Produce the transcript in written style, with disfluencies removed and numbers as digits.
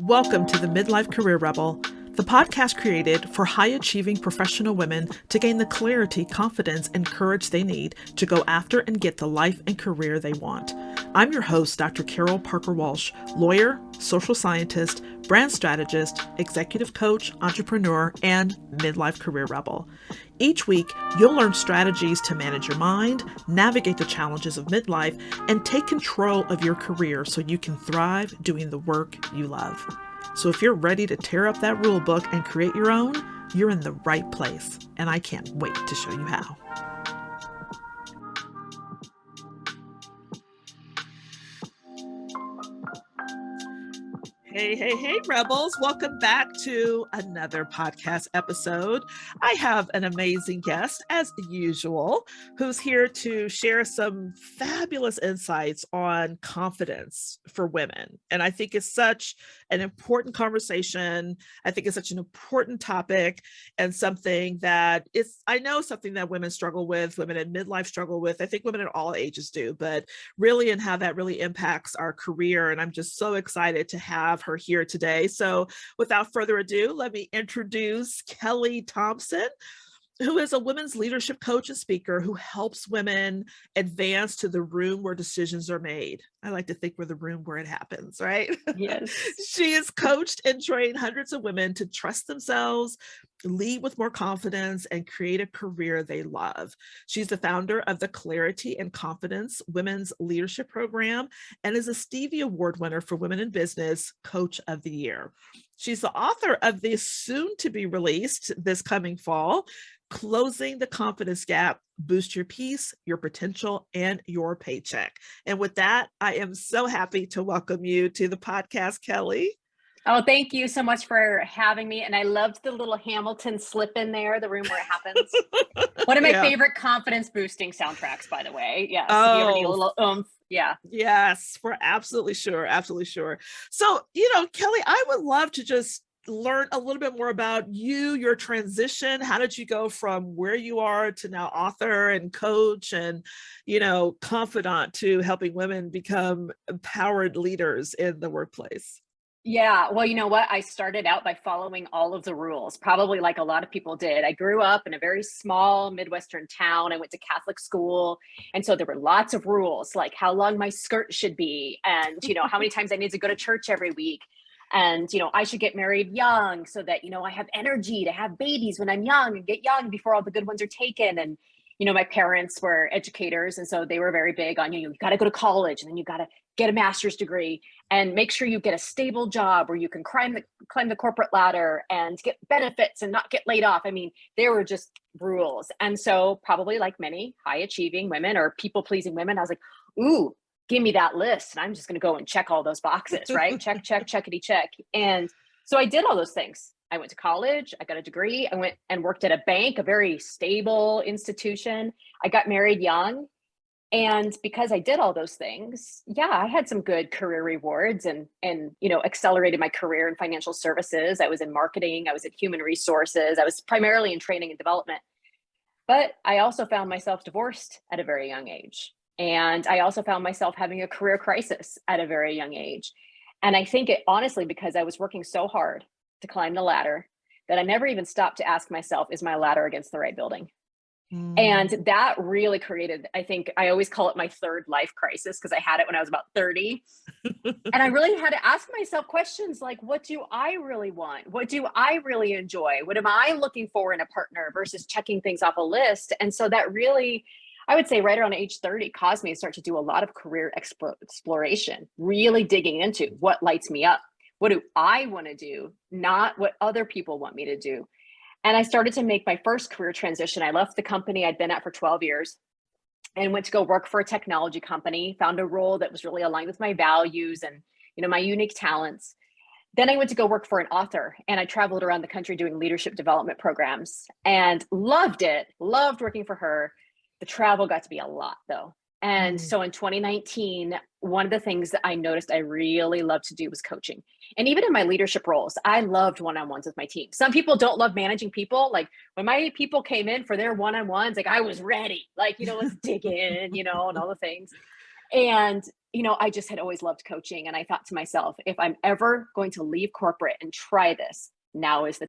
Welcome to the Midlife Career Rebel, the podcast created for high-achieving professional women to gain the clarity, confidence, and courage they need to go after and get the life and career they want. I'm your host, Dr. Carol Parker Walsh, lawyer, social scientist, brand strategist, executive coach, entrepreneur, and midlife career rebel. Each week, you'll learn strategies to manage your mind, navigate the challenges of midlife, and take control of your career so you can thrive doing the work you love. So if you're ready to tear up that rule book and create your own, you're in the right place, and I can't wait to show you how. Hey, Rebels. Welcome back to another podcast episode. I have an amazing guest, as usual, who's here to share some fabulous insights on confidence for women. And I think it's such an important conversation. I think it's such an important topic and something that I know something that women struggle with, women in midlife struggle with. I think women at all ages do, but really and how that really impacts our career. And I'm just so excited to have her here today. So without further ado, let me introduce Kelli Thompson, who is a women's leadership coach and speaker who helps women advance to the room where decisions are made. I like to think we're the room where it happens, right? Yes. She has coached and trained hundreds of women to trust themselves, lead with more confidence, and create a career they love. She's the founder of the Clarity and Confidence Women's Leadership Program and is a Stevie Award winner for Women in Business Coach of the Year. She's the author of the soon-to-be-released this coming fall, Closing the Confidence Gap, Boost Your Peace, Your Potential, and Your Paycheck. And with that, I am so happy to welcome you to the podcast, Kelli. Oh, thank you so much for having me. And I loved the little Hamilton slip in there, the room where it happens. One of my favorite confidence boosting soundtracks, by the way. Yes. Oh. If you ever need a little oomph. Yeah. Yes, for absolutely sure. Absolutely sure. So, Kelli, I would love to just learn a little bit more about you, your transition. How did you go from where you are to now author and coach and, confidant to helping women become empowered leaders in the workplace? Yeah. Well, you know what? I started out by following all of the rules, probably like a lot of people did. I grew up in a very small Midwestern town. I went to Catholic school. And so there were lots of rules, like how long my skirt should be and, how many times I need to go to church every week. And, I should get married young so that, I have energy to have babies when I'm young and get young before all the good ones are taken. And, my parents were educators. And so they were very big on, you got to go to college and then you got to get a master's degree and make sure you get a stable job where you can climb the corporate ladder and get benefits and not get laid off. I mean, they were just rules. And so probably like many high achieving women or people pleasing women, I was like, ooh, give me that list. And I'm just going to go and check all those boxes, right? Check, checkity check. And so I did all those things. I went to college, I got a degree, I went and worked at a bank, a very stable institution. I got married young. And because I did all those things, I had some good career rewards and accelerated my career in financial services. I was in marketing, I was in human resources, I was primarily in training and development. But I also found myself divorced at a very young age. And I also found myself having a career crisis at a very young age. And I think it honestly, because I was working so hard to climb the ladder that I never even stopped to ask myself, is my ladder against the right building? And that really created, I think I always call it my third life crisis because I had it when I was about 30. And I really had to ask myself questions like, what do I really want? What do I really enjoy? What am I looking for in a partner versus checking things off a list? And so that really, I would say right around age 30 caused me to start to do a lot of career exploration, really digging into what lights me up. What do I want to do? Not what other people want me to do. And I started to make my first career transition. I left the company I'd been at for 12 years and went to go work for a technology company, found a role that was really aligned with my values and, my unique talents. Then I went to go work for an author and I traveled around the country doing leadership development programs and loved it, loved working for her. The travel got to be a lot though. And so in 2019, one of the things that I noticed I really loved to do was coaching. And even in my leadership roles, I loved one-on-ones with my team. Some people don't love managing people. Like when my people came in for their one-on-ones, like I was ready, like, let's dig in, and all the things. And I just had always loved coaching. And I thought to myself, if I'm ever going to leave corporate and try this, now is the